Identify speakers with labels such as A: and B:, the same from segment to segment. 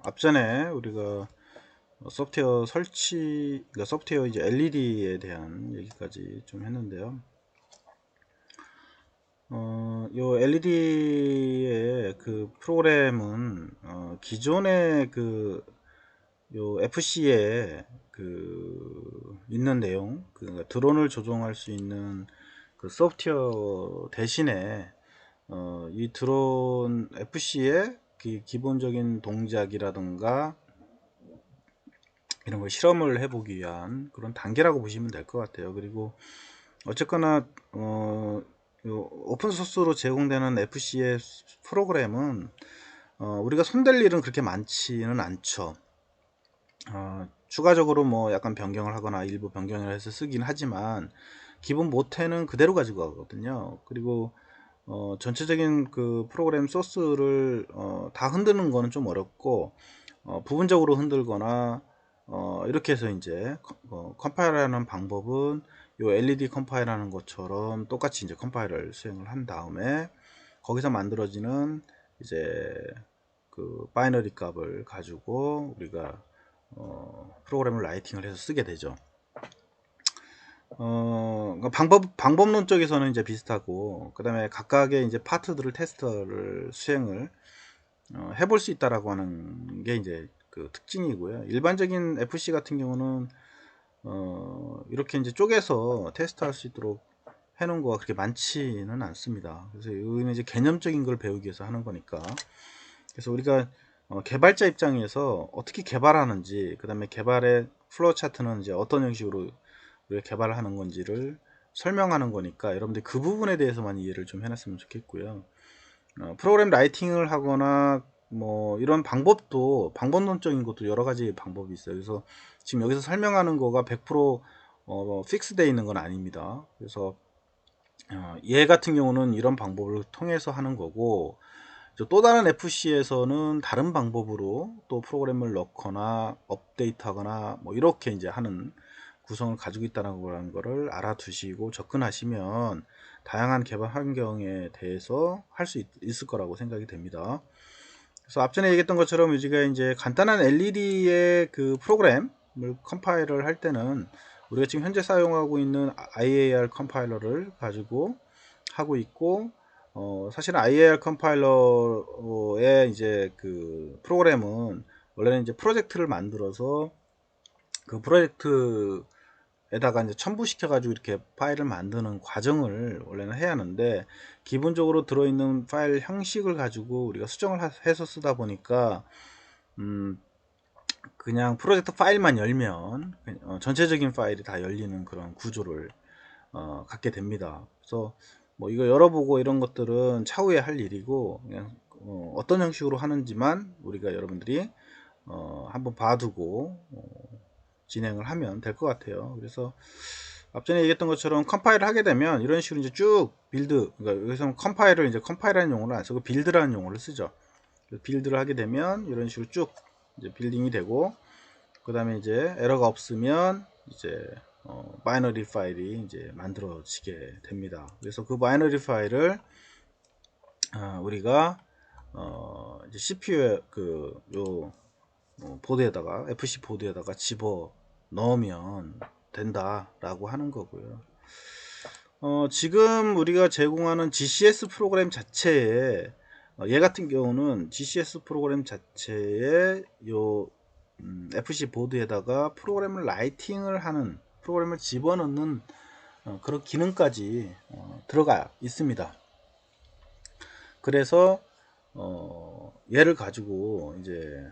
A: 앞전에 우리가 소프트웨어 설치, 그러니까 소프트웨어 이제 LED에 대한 얘기까지 좀 했는데요. 요 LED의 그 프로그램은 기존의 요 FC에 있는 내용, 드론을 조종할 수 있는 그 소프트웨어 대신에 이 드론 FC의 기본적인 동작이라든가 이런 걸 실험을 해보기 위한 그런 단계라고 보시면 될 것 같아요. 그리고 어쨌거나 요 오픈 소스로 제공되는 FC의 프로그램은 우리가 손댈 일은 그렇게 많지는 않죠. 추가적으로 뭐 약간 변경을 하거나 일부 변경을 해서 쓰긴 하지만 기본 모태는 그대로 가지고 가거든요. 그리고 전체적인 그 프로그램 소스를 다 흔드는 거는 좀 어렵고 부분적으로 흔들거나 이렇게 해서 이제 컴파일하는 방법은 요 LED 컴파일하는 것처럼 똑같이 이제 컴파일을 수행을 한 다음에 거기서 만들어지는 이제 그 바이너리 값을 가지고 우리가 프로그램을 라이팅을 해서 쓰게 되죠. 그러니까 방법론적에서는 이제 비슷하고, 그 다음에 각각의 이제 파트들을 테스트를 수행을 해볼 수 있다라고 하는 게 이제 그 특징이고요. 일반적인 FC 같은 경우는 이렇게 이제 쪼개서 테스트할 수 있도록 해놓은 거가 그렇게 많지는 않습니다. 그래서 이거는 이제 개념적인 걸 배우기 위해서 하는 거니까. 그래서 우리가 개발자 입장에서 어떻게 개발하는지, 그 다음에 개발의 플로우 차트는 이제 어떤 형식으로 우리가 개발을 하는 건지를 설명하는 거니까 여러분들 그 부분에 대해서만 이해를 좀 해놨으면 좋겠고요. 프로그램 라이팅을 하거나 뭐 이런 방법론적인 것도 여러 가지 방법이 있어요. 그래서 지금 여기서 설명하는 거가 100% 픽스되어 있는 건 아닙니다. 그래서 얘 같은 경우는 이런 방법을 통해서 하는 거고, 또 다른 FC에서는 다른 방법으로 또 프로그램을 넣거나 업데이트하거나 뭐 이렇게 이제 하는 구성을 가지고 있다는 거를 알아두시고 접근하시면 다양한 개발 환경에 대해서 할 수 있을 거라고 생각이 됩니다. 그래서 앞전에 얘기했던 것처럼 우리가 이제 간단한 LED의 그 프로그램을 컴파일을 할 때는 우리가 지금 현재 사용하고 있는 IAR 컴파일러를 가지고 하고 있고, 사실은 IAR 컴파일러의 이제 그 프로그램은 원래는 이제 프로젝트를 만들어서 그 프로젝트에다가 이제 첨부시켜 가지고 이렇게 파일을 만드는 과정을 원래는 해야 하는데, 기본적으로 들어있는 파일 형식을 가지고 우리가 수정을 해서 쓰다 보니까 그냥 프로젝트 파일만 열면 전체적인 파일이 다 열리는 그런 구조를 갖게 됩니다. 그래서 뭐 이거 열어보고 이런 것들은 차후에 할 일이고, 그냥 어떤 형식으로 하는지만 우리가 여러분들이 한번 봐두고 진행을 하면 될 것 같아요. 그래서 앞전에 얘기했던 것처럼 컴파일을 하게 되면 이런 식으로 이제 쭉 빌드, 그러니까 여기서 컴파일을 이제 컴파일하는 용어를 안 쓰고 빌드라는 용어를 쓰죠. 빌드를 하게 되면 이런 식으로 쭉 이제 빌딩이 되고, 그 다음에 이제 에러가 없으면 이제 바이너리 파일이 이제 만들어지게 됩니다. 그래서 그 바이너리 파일을 우리가 이제 CPU에 보드에다가 FC 보드에다가 집어 넣으면 된다라고 하는 거고요. 지금 우리가 제공하는 GCS 프로그램 자체에 얘 같은 경우는 GCS 프로그램 자체에 요 FC 보드에다가 프로그램을 라이팅을 하는, 프로그램을 집어넣는 그런 기능까지 들어가 있습니다. 그래서 얘를 가지고 이제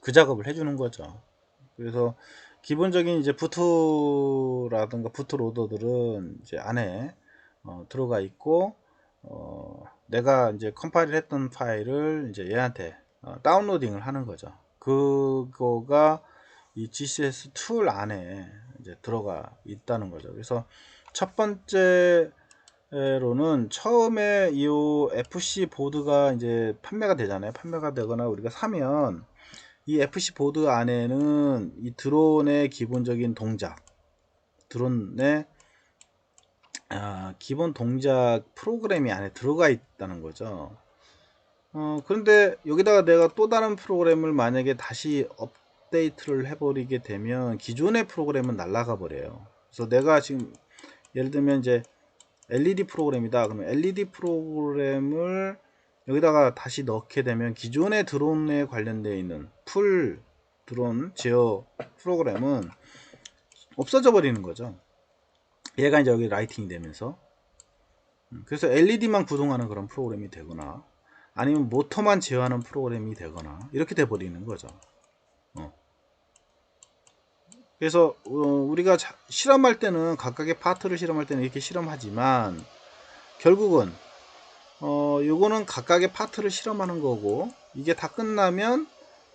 A: 그 작업을 해주는 거죠. 그래서 기본적인 이제 부트라든가 부트로더들은 이제 안에 들어가 있고, 내가 이제 컴파일을 했던 파일을 이제 얘한테 다운로딩을 하는 거죠. 그거가 이 GCS 툴 안에 이제 들어가 있다는 거죠. 그래서 첫 번째로는 처음에 이 FC 보드가 이제 판매가 되잖아요. 판매가 되거나 우리가 사면 이 FC 보드 안에는 이 드론의 기본적인 동작, 드론의 기본 동작 프로그램이 안에 들어가 있다는 거죠. 그런데 여기다가 내가 또 다른 프로그램을 만약에 다시 업데이트를 해버리게 되면 기존의 프로그램은 날아가 버려요. 그래서 내가 지금 예를 들면 이제 LED 프로그램이다. 그러면 LED 프로그램을 여기다가 다시 넣게 되면 기존의 드론에 관련되어 있는 풀 드론 제어 프로그램은 없어져 버리는 거죠. 얘가 이제 여기 라이팅이 되면서 그래서 LED만 구동하는 그런 프로그램이 되거나 아니면 모터만 제어하는 프로그램이 되거나 이렇게 돼 버리는 거죠. 그래서 우리가 실험할 때는 각각의 파트를 실험할 때는 이렇게 실험하지만 결국은 요거는 각각의 파트를 실험하는 거고 이게 다 끝나면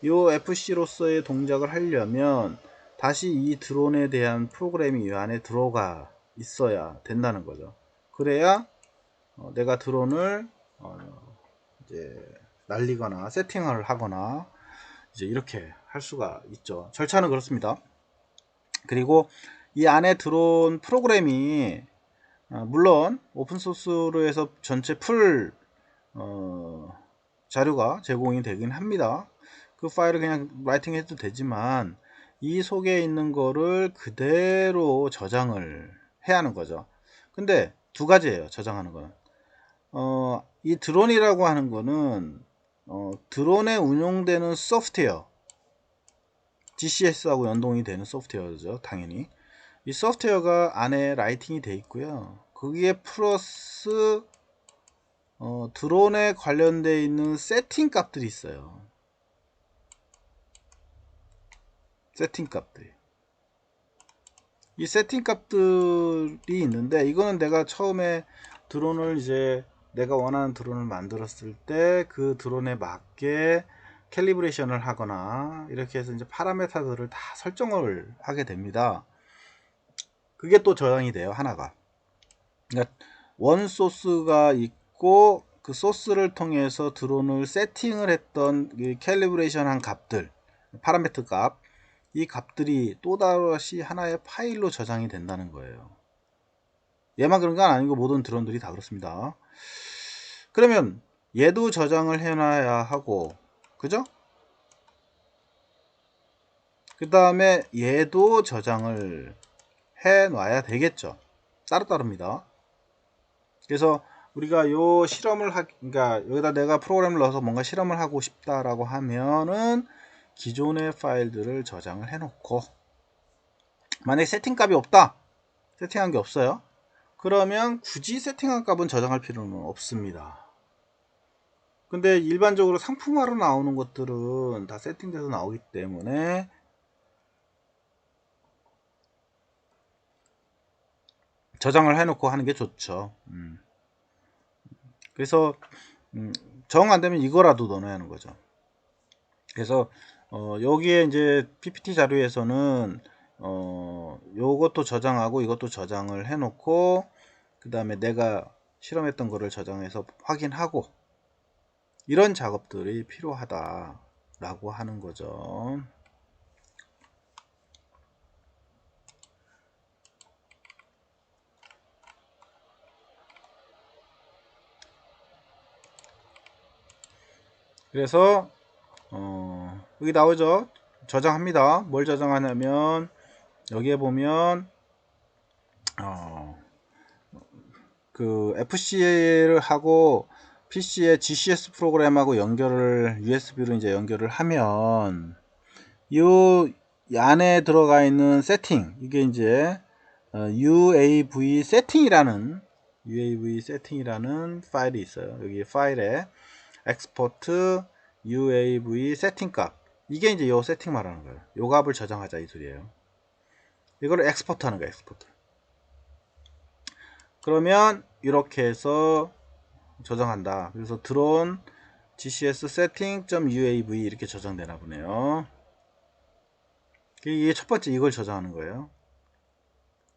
A: 요 FC로서의 동작을 하려면 다시 이 드론에 대한 프로그램이 이 안에 들어가 있어야 된다는 거죠. 그래야 내가 드론을 이제 날리거나 세팅을 하거나 이제 이렇게 할 수가 있죠. 절차는 그렇습니다. 그리고 이 안에 들어온 프로그램이 물론 오픈소스로 해서 전체 풀 자료가 제공이 되긴 합니다. 그 파일을 그냥 라이팅 해도 되지만 이 속에 있는 거를 그대로 저장을 해야 하는 거죠. 근데 두 가지예요. 저장하는 거는 이 드론이라고 하는 거는 드론에 운용되는 소프트웨어 GCS하고 연동이 되는 소프트웨어죠. 당연히 이 소프트웨어가 안에 라이팅이 돼 있고요. 거기에 플러스 드론에 관련되어 있는 세팅 값들이 있어요. 세팅 값들이. 이 세팅 값들이 있는데 이거는 내가 처음에 드론을 이제 내가 원하는 드론을 만들었을 때 그 드론에 맞게 캘리브레이션을 하거나 이렇게 해서 이제 파라메타들을 다 설정을 하게 됩니다. 그게 또 저장이 돼요. 하나가. 그러니까 원 소스가 있고 그 소스를 통해서 드론을 세팅을 했던 캘리브레이션 한 값들 파라메터 값 이 값들이 또다시 하나의 파일로 저장이 된다는 거예요. 얘만 그런 건 아니고 모든 드론들이 다 그렇습니다. 그러면 얘도 저장을 해놔야 하고 그죠? 그 다음에 얘도 저장을 해놔야 되겠죠. 따로따로입니다. 그래서 우리가 요 실험을 그러니까 여기다 내가 프로그램을 넣어서 뭔가 실험을 하고 싶다라고 하면은 기존의 파일들을 저장을 해 놓고 만약에 세팅 값이 없다, 세팅한 게 없어요, 그러면 굳이 세팅한 값은 저장할 필요는 없습니다. 근데 일반적으로 상품화로 나오는 것들은 다 세팅돼서 나오기 때문에 저장을 해 놓고 하는 게 좋죠. 그래서 정 안되면 이거라도 넣어야 하는 거죠. 그래서 여기에 이제 PPT 자료에서는 요것도 저장하고 이것도 저장을 해 놓고 그 다음에 내가 실험했던 거를 저장해서 확인하고 이런 작업들이 필요하다 라고 하는 거죠. 그래서 여기 나오죠. 저장합니다. 뭘 저장하냐면 여기에 보면 그 FC를 하고 PC의 GCS 프로그램하고 연결을 USB로 이제 연결을 하면 이 안에 들어가 있는 세팅 이게 이제 UAV 세팅이라는 파일이 있어요. 여기 파일에 export UAV 세팅 값 이게 이제 요 세팅 말하는 거예요. 요 값을 저장하자 이 소리예요. 이거를 엑스포트 하는 거예요. 엑스포트. 그러면 이렇게 해서 저장한다. 그래서 드론 gcs setting.uav 이렇게 저장되나 보네요. 이게 첫 번째 이걸 저장하는 거예요.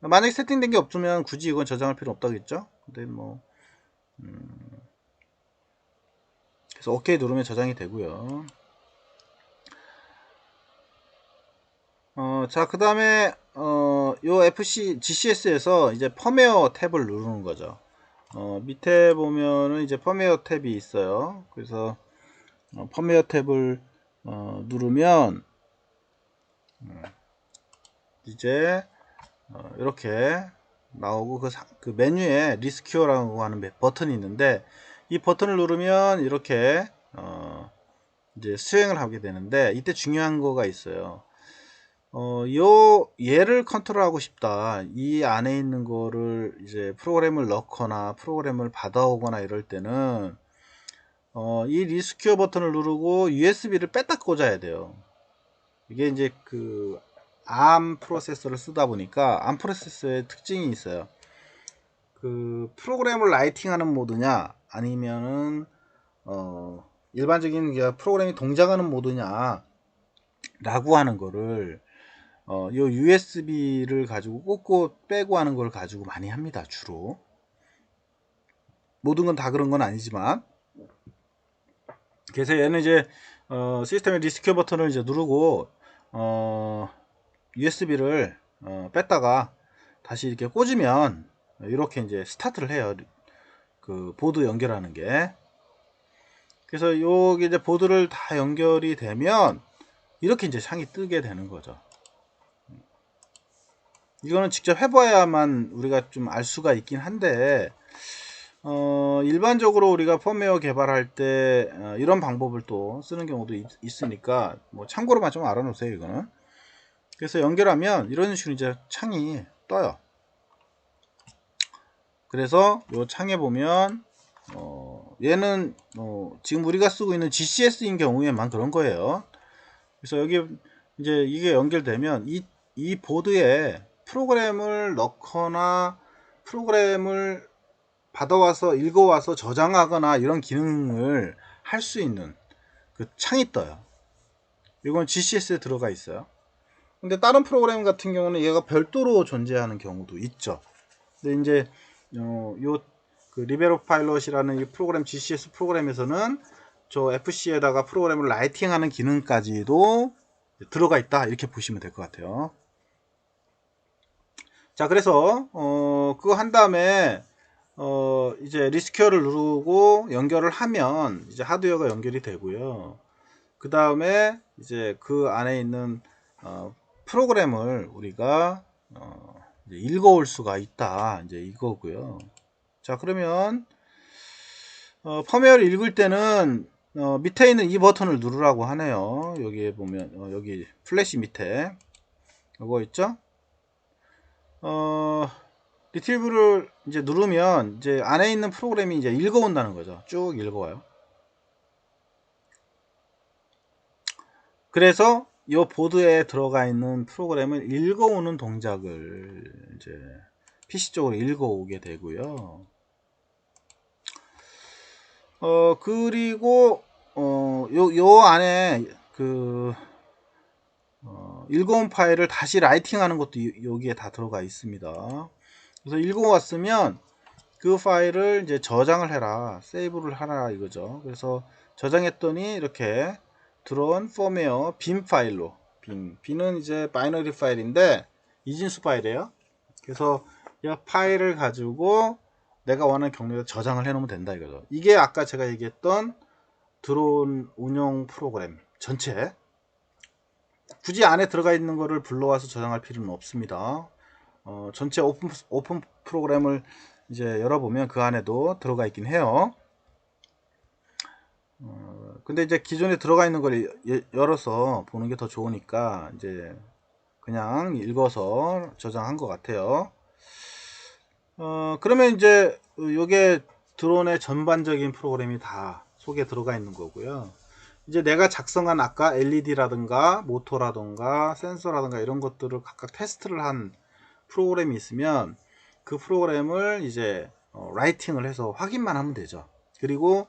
A: 만약에 세팅된 게 없으면 굳이 이건 저장할 필요 없다겠죠. 근데 뭐 그래서 OK 누르면 저장이 되고요. 자, 그 다음에 요 GCS에서 이제 펌웨어 탭을 누르는 거죠. 밑에 보면은 이제 펌웨어 탭이 있어요. 그래서 펌웨어 탭을 누르면 이제 이렇게 나오고 그 메뉴에 리스큐어라고 하는 버튼이 있는데 이 버튼을 누르면 이렇게 이제 수행을 하게 되는데 이때 중요한 거가 있어요. 얘를 컨트롤하고 싶다. 이 안에 있는 거를 이제 프로그램을 넣거나 프로그램을 받아오거나 이럴 때는 이 리스큐어 버튼을 누르고 USB를 뺐다 꽂아야 돼요. 이게 이제 그 ARM 프로세서를 쓰다 보니까 ARM 프로세서의 특징이 있어요. 그 프로그램을 라이팅하는 모드냐 아니면은 일반적인 프로그램이 동작하는 모드냐 라고 하는 거를 요 USB를 가지고 꽂고 빼고 하는 걸 가지고 많이 합니다. 주로 모든 건 다 그런 건 아니지만. 그래서 얘는 이제 시스템의 리스큐어 버튼을 이제 누르고 USB를 뺐다가 다시 이렇게 꽂으면 이렇게 이제 스타트를 해요. 그 보드 연결하는 게. 그래서 여기 이제 보드를 다 연결이 되면 이렇게 이제 창이 뜨게 되는 거죠. 이거는 직접 해봐야만 우리가 좀 알 수가 있긴 한데 일반적으로 우리가 펌웨어 개발할 때 이런 방법을 또 쓰는 경우도 있으니까 뭐 참고로만 좀 알아놓으세요. 이거는. 그래서 연결하면 이런 식으로 이제 창이 떠요. 그래서 요 창에 보면 얘는 지금 우리가 쓰고 있는 GCS인 경우에만 그런 거예요. 그래서 여기 이제 이게 연결되면 이 보드에 프로그램을 넣거나 프로그램을 받아와서 읽어와서 저장하거나 이런 기능을 할 수 있는 그 창이 떠요. 이건 GCS에 들어가 있어요. 근데 다른 프로그램 같은 경우는 얘가 별도로 존재하는 경우도 있죠. 근데 이제 그 리베로 파일럿이라는 이 프로그램 GCS 프로그램에서는 저 FC에다가 프로그램을 라이팅하는 기능까지도 들어가 있다 이렇게 보시면 될 것 같아요. 자, 그래서 그거 한 다음에 이제 리스큐어를 누르고 연결을 하면 이제 하드웨어가 연결이 되고요. 그 다음에 이제 그 안에 있는 프로그램을 우리가 이제 읽어올 수가 있다 이제 이거고요. 자, 그러면 펌웨어를 읽을 때는 밑에 있는 이 버튼을 누르라고 하네요. 여기에 보면 여기 플래시 밑에 이거 있죠? 리트리브를 이제 누르면 이제 안에 있는 프로그램이 이제 읽어온다는 거죠. 쭉 읽어와요. 그래서 이 보드에 들어가 있는 프로그램을 읽어오는 동작을 이제 PC 쪽으로 읽어오게 되고요. 그리고 요 안에 그 읽어온 파일을 다시 라이팅하는 것도 여기에 다 들어가 있습니다. 그래서 읽어왔으면 그 파일을 이제 저장을 해라, 세이브를 하라 이거죠. 그래서 저장했더니 이렇게 들어온 펌웨어 빈 파일로, 빈은 이제 바이너리 파일인데 이진수 파일이에요. 그래서 이 파일을 가지고 내가 원하는 경로에 저장을 해 놓으면 된다 이거죠. 이게 아까 제가 얘기했던 드론 운영 프로그램 전체, 굳이 안에 들어가 있는 거를 불러와서 저장할 필요는 없습니다. 전체 오픈 프로그램을 이제 열어보면 그 안에도 들어가 있긴 해요. 근데 이제 기존에 들어가 있는 걸 열어서 보는 게 더 좋으니까 이제 그냥 읽어서 저장한 것 같아요. 그러면 이제 요게 드론의 전반적인 프로그램이 다 속에 들어가 있는 거고요. 이제 내가 작성한 아까 LED라든가 모터라든가 센서라든가 이런 것들을 각각 테스트를 한 프로그램이 있으면 그 프로그램을 이제 라이팅을 해서 확인만 하면 되죠. 그리고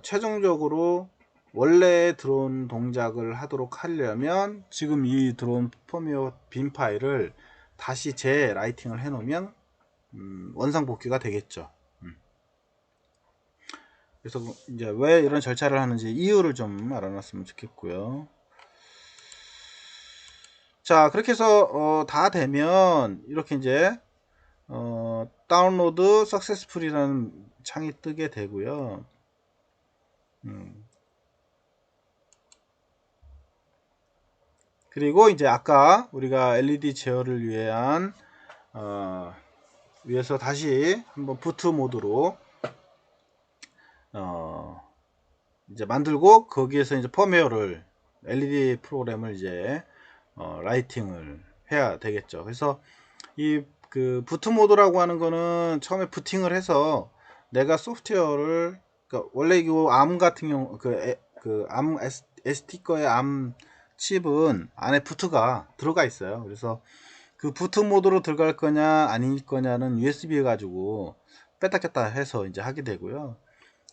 A: 최종적으로 원래 드론 동작을 하도록 하려면 지금 이 드론 펌웨어 빈 파일을 다시 재라이팅을 해 놓으면 원상복귀가 되겠죠. 그래서 이제 왜 이런 절차를 하는지 이유를 좀 알아놨으면 좋겠고요. 자, 그렇게 해서 다 되면 이렇게 이제 다운로드 석세스풀이라는 창이 뜨게 되고요. 그리고 이제 아까 우리가 LED 제어를 위한 위해서 다시 한번 부트 모드로 이제 만들고 거기에서 이제 펌웨어를 LED 프로그램을 이제 라이팅을 해야 되겠죠. 그래서 이 그 부트 모드라고 하는 거는 처음에 부팅을 해서 내가 소프트웨어를 그러니까 원래 이 암 같은 경우 그암 SD 거의 암 칩은 안에 부트가 들어가 있어요. 그래서 그 부트 모드로 들어갈 거냐 아닐 거냐는 USB 가지고 뺐다 꼈다 해서 이제 하게 되고요.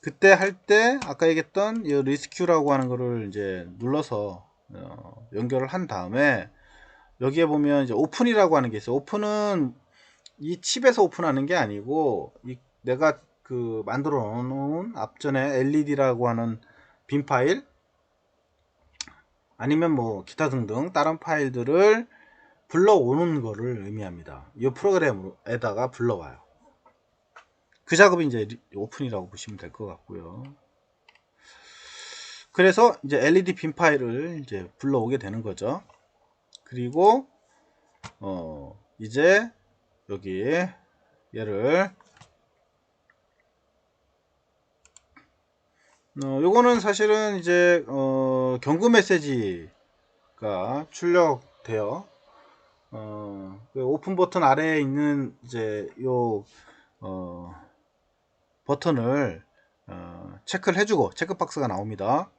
A: 그때 할 때 아까 얘기했던 이 리스큐라고 하는 거를 이제 눌러서 연결을 한 다음에 여기에 보면 이제 오픈이라고 하는 게 있어요. 오픈은 이 칩에서 오픈하는 게 아니고 내가 그 만들어 놓은 앞전에 LED라고 하는 빈 파일 아니면 뭐 기타 등등 다른 파일들을 불러오는 거를 의미합니다. 이 프로그램에다가 불러와요. 그 작업이 이제 오픈이라고 보시면 될 것 같고요. 그래서 이제 LED 빈 파일을 이제 불러오게 되는 거죠. 그리고 이제 여기 얘를 요거는 사실은 이제 경고 메시지가 출력되어 그 오픈 버튼 아래에 있는 이제 요 버튼을 체크를 해주고 체크박스가 나옵니다.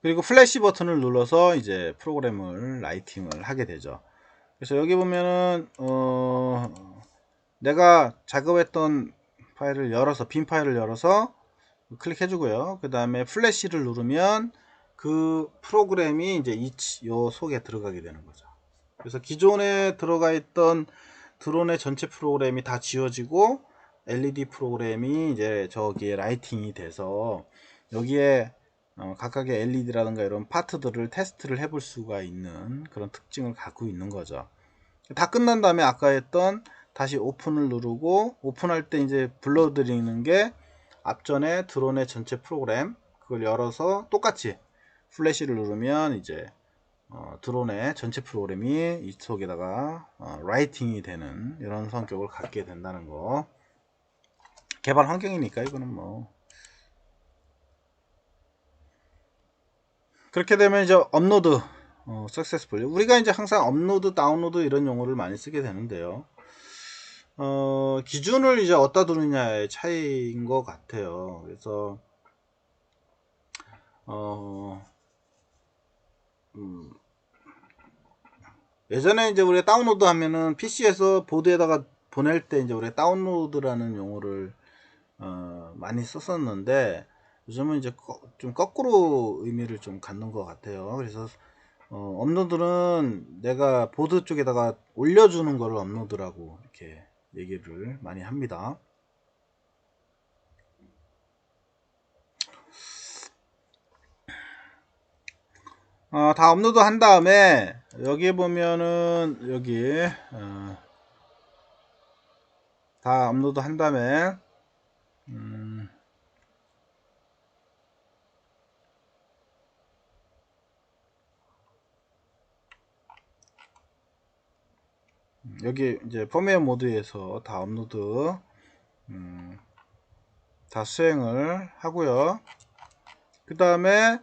A: 그리고 플래시 버튼을 눌러서 이제 프로그램을 라이팅을 하게 되죠. 그래서 여기 보면은 내가 작업했던 파일을 열어서 빈 파일을 열어서 클릭해 주고요. 그 다음에 플래시를 누르면 그 프로그램이 이제 요 속에 들어가게 되는 거죠. 그래서 기존에 들어가 있던 드론의 전체 프로그램이 다 지워지고 LED 프로그램이 이제 저기에 라이팅이 돼서 여기에 각각의 LED라든가 이런 파트들을 테스트를 해볼 수가 있는 그런 특징을 갖고 있는 거죠. 다 끝난 다음에 아까 했던 다시 오픈을 누르고 오픈할 때 이제 불러드리는 게 앞전에 드론의 전체 프로그램 그걸 열어서 똑같이 플래시를 누르면 이제 드론의 전체 프로그램이 이 속에다가 라이팅이 되는 이런 성격을 갖게 된다는 거. 개발 환경이니까 이거는 뭐 그렇게 되면 이제 업로드 석세스풀 우리가 이제 항상 업로드 다운로드 이런 용어를 많이 쓰게 되는데요. 기준을 이제 어디다 두느냐의 차이인 것 같아요. 그래서 예전에 이제 우리가 다운로드 하면은 PC에서 보드에다가 보낼 때 이제 우리가 다운로드라는 용어를 많이 썼었는데 요즘은 이제 좀 거꾸로 의미를 좀 갖는 것 같아요. 그래서 업로드는 내가 보드 쪽에다가 올려주는 거를 업로드라고 이렇게 얘기를 많이 합니다. 다 업로드 한 다음에 여기 보면은 여기 다 업로드 한 다음에 여기 이제 펌웨어 모드에서 다 업로드 다 수행을 하고요. 그 다음에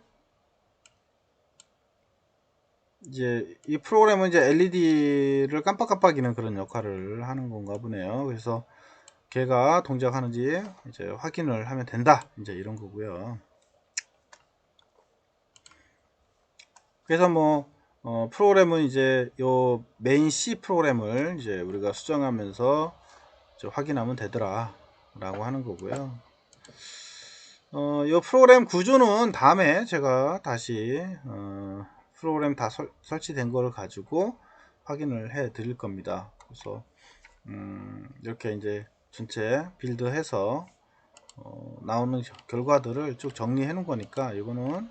A: 이제 이 프로그램은 이제 LED를 깜빡깜빡이는 그런 역할을 하는 건가 보네요. 그래서 걔가 동작하는지 이제 확인을 하면 된다. 이제 이런 거고요. 그래서 뭐 프로그램은 이제 요 메인 C 프로그램을 이제 우리가 수정하면서 이제 확인하면 되더라 라고 하는 거고요. 요 프로그램 구조는 다음에 제가 다시 프로그램 다 설치된 거를 가지고 확인을 해 드릴 겁니다. 그래서 이렇게 이제 전체 빌드해서 나오는 결과들을 쭉 정리해 놓은 거니까 이거는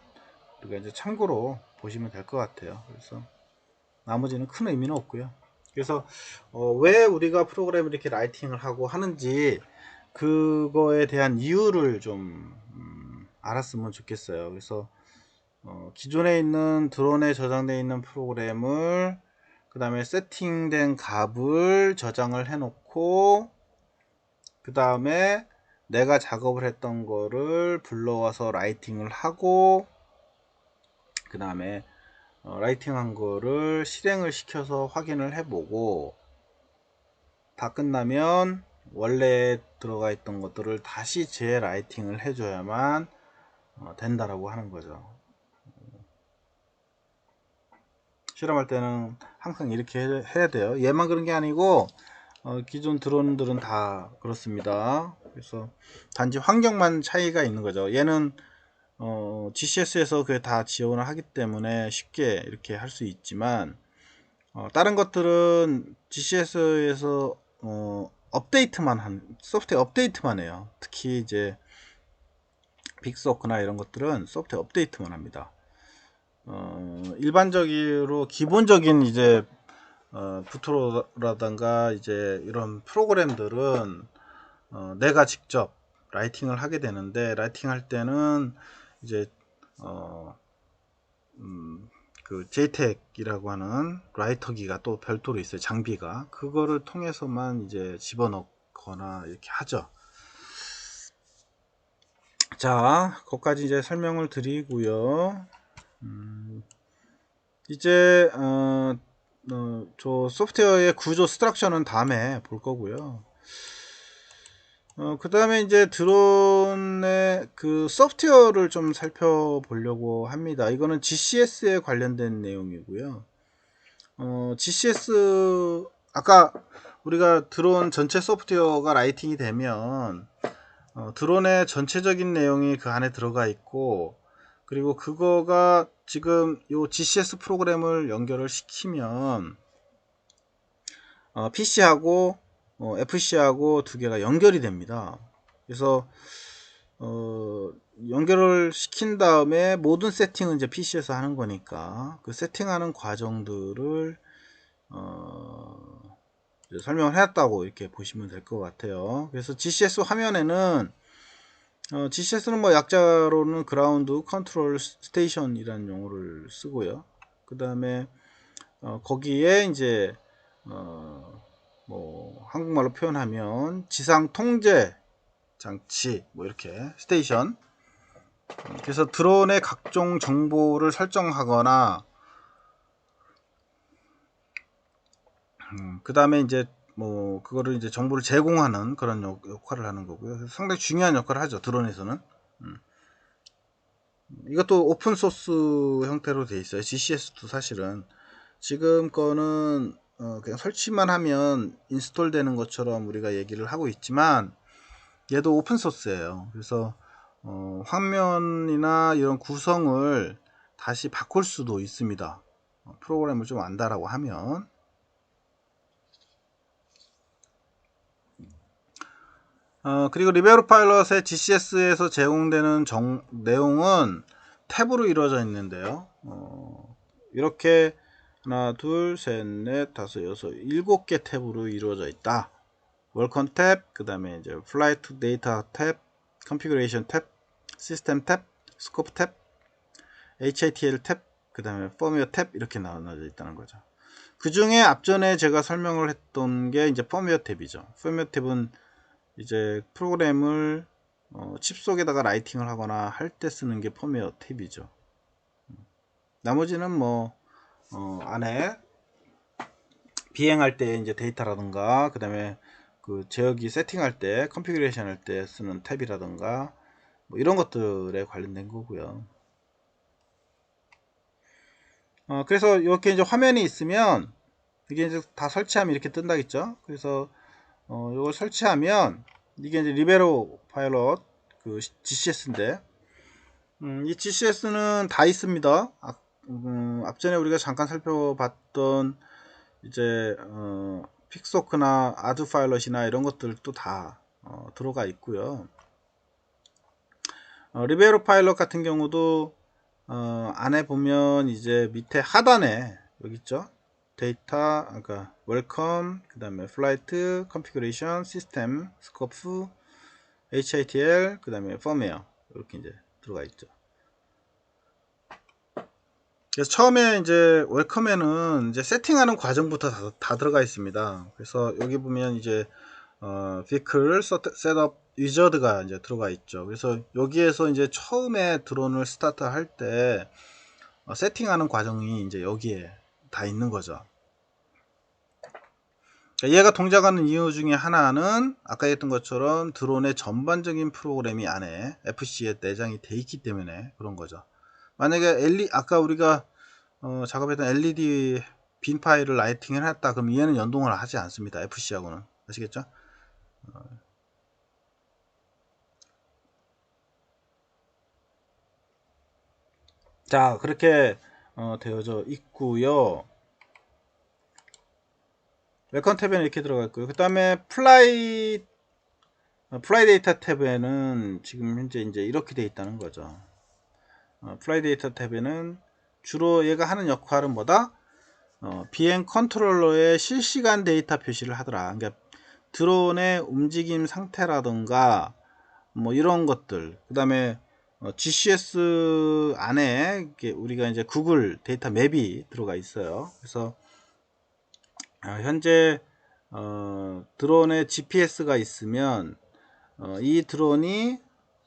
A: 우리가 이제 참고로 보시면 될 것 같아요. 그래서 나머지는 큰 의미는 없고요. 그래서 왜 우리가 프로그램을 이렇게 라이팅을 하고 하는지 그거에 대한 이유를 좀 알았으면 좋겠어요. 그래서 기존에 있는 드론에 저장되어 있는 프로그램을 그 다음에 세팅된 값을 저장을 해 놓고 그 다음에 내가 작업을 했던 거를 불러와서 라이팅을 하고 그 다음에 라이팅한 거를 실행을 시켜서 확인을 해보고 다 끝나면 원래 들어가 있던 것들을 다시 재라이팅을 해줘야만 된다라고 하는 거죠. 실험할 때는 항상 이렇게 해야 돼요. 얘만 그런 게 아니고 기존 드론들은 다 그렇습니다. 그래서 단지 환경만 차이가 있는 거죠. 얘는 GCS에서 그게 다 지원을 하기 때문에 쉽게 이렇게 할 수 있지만 다른 것들은 GCS에서 업데이트만 소프트웨어 업데이트만 해요. 특히 이제 빅서크나 이런 것들은 소프트웨어 업데이트만 합니다. 일반적으로 기본적인 이제 부트로라든가 이제 이런 프로그램들은 내가 직접 라이팅을 하게 되는데 라이팅 할 때는 이제 그 JTAG이라고 하는 라이터기가 또 별도로 있어요. 장비가 그거를 통해서만 이제 집어넣거나 이렇게 하죠. 자, 거기까지 이제 설명을 드리고요. 이제 저 소프트웨어의 구조 스트럭처는 다음에 볼 거고요. 그 다음에 이제 드론의 그 소프트웨어를 좀 살펴보려고 합니다. 이거는 GCS에 관련된 내용이고요. GCS 아까 우리가 드론 전체 소프트웨어가 라이팅이 되면 드론의 전체적인 내용이 그 안에 들어가 있고 그리고 그거가 지금 요 GCS 프로그램을 연결을 시키면 PC하고 FC하고 두 개가 연결이 됩니다. 그래서 연결을 시킨 다음에 모든 세팅은 이제 PC에서 하는 거니까 그 세팅하는 과정들을 설명을 해놨다고 이렇게 보시면 될 것 같아요. 그래서 GCS 화면에는 GCS는 뭐 약자로는 그라운드 컨트롤 스테이션이라는 용어를 쓰고요. 그 다음에 거기에 이제 뭐 한국말로 표현하면 지상 통제 장치 뭐 이렇게 스테이션. 그래서 드론의 각종 정보를 설정하거나 그 다음에 이제 뭐 그거를 이제 정보를 제공하는 그런 역할을 하는 거고요. 상당히 중요한 역할을 하죠. 드론에서는. 이것도 오픈 소스 형태로 돼 있어요. GCS도 사실은 지금 거는 그냥 설치만 하면 인스톨 되는 것처럼 우리가 얘기를 하고 있지만 얘도 오픈 소스예요. 그래서 화면이나 이런 구성을 다시 바꿀 수도 있습니다. 프로그램을 좀 안다라고 하면. 그리고 리베로 파일럿의 GCS에서 제공되는 내용은 탭으로 이루어져 있는데요. 이렇게 하나, 둘, 셋, 넷, 다섯, 여섯, 7개 탭으로 이루어져 있다. 월컨 탭, 그 다음에 이제 플라이트 데이터 탭, 컨피그레이션 탭, 시스템 탭, 스코프 탭, HATL 탭, 그 다음에 펌웨어 탭 이렇게 나눠져 있다는 거죠. 그 중에 앞전에 제가 설명을 했던 게 이제 펌웨어 탭이죠. 펌웨어 탭은 이제 프로그램을 칩 속에다가 라이팅을 하거나 할 때 쓰는 게 펌웨어 탭이죠. 나머지는 뭐 안에 비행할 때 이제 데이터라든가 그 다음에 그 제어기 세팅할 때 컨피그레이션 할 때 쓰는 탭이라든가 뭐 이런 것들에 관련된 거고요. 그래서 이렇게 이제 화면이 있으면 이게 이제 다 설치하면 이렇게 뜬다겠죠. 그래서 이걸 설치하면 이게 이제 리베로 파일럿 그 GCS인데 이 GCS는 다 있습니다. 앞전에 우리가 잠깐 살펴봤던 이제 픽소크나 아드 파일럿이나 이런 것들도 다 들어가 있고요. 리베로 파일럿 같은 경우도 안에 보면 이제 밑에 하단에 여기 있죠. 데이터, 그러니까 웰컴, 그 다음에 플라이트, 컨피그레이션, 시스템, 스코프, HITL, 그 다음에 펌웨어 이렇게 이제 들어가 있죠. 그래서 처음에 이제 웰컴에는 이제 세팅하는 과정부터 다 들어가 있습니다. 그래서 여기 보면 이제 vehicle setup wizard가 이제 들어가 있죠. 그래서 여기에서 이제 처음에 드론을 스타트 할 때 세팅하는 과정이 이제 여기에 다 있는 거죠. 얘가 동작하는 이유 중에 하나는 아까 했던 것처럼 드론의 전반적인 프로그램이 안에 FC에 내장이 돼 있기 때문에 그런 거죠. 만약에 아까 우리가 작업했던 LED 빈 파일을 라이팅을 했다 그럼 얘는 연동을 하지 않습니다. FC하고는 아시겠죠? 자, 그렇게 되어져 있고요. 웰컴 탭에는 이렇게 들어가 있고요. 그 다음에 플라이 데이터 탭에는 지금 현재 이제 이렇게 돼 있다는 거죠. 플라이 데이터 탭에는 주로 얘가 하는 역할은 뭐다? 비행 컨트롤러의 실시간 데이터 표시를 하더라. 그러니까 드론의 움직임 상태라던가 뭐 이런 것들, 그 다음에 GCS 안에 우리가 이제 구글 데이터 맵이 들어가 있어요. 그래서 현재 드론에 GPS가 있으면 이 드론이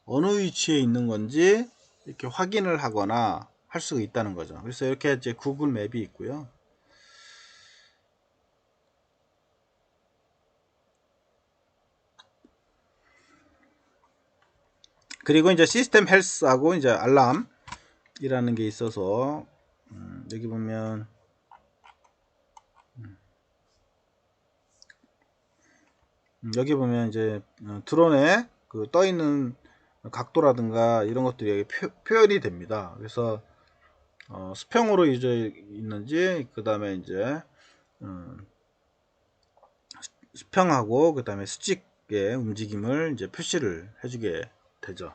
A: 어느 위치에 있는 건지 이렇게 확인을 하거나 할 수가 있다는 거죠. 그래서 이렇게 이제 구글 맵이 있고요. 그리고 이제 시스템 헬스하고 이제 알람이라는 게 있어서 여기 보면 이제 드론에 그 떠 있는 각도라든가 이런 것들이 여기 표현이 됩니다. 그래서 수평으로 이제 있는지, 그 다음에 이제 수평하고 그 다음에 수직의 움직임을 이제 표시를 해주게 되죠.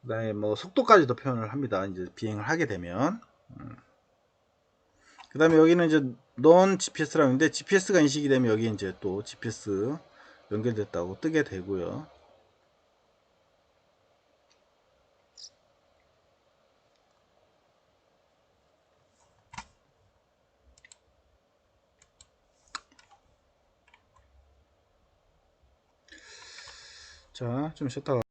A: 그 다음에 뭐 속도까지도 표현을 합니다. 이제 비행을 하게 되면. 그 다음에 여기는 이제 non GPS라고 하는데, GPS가 인식이 되면 여기 이제 또 GPS 연결됐다고 뜨게 되고요. 자, 좀 쉬었다가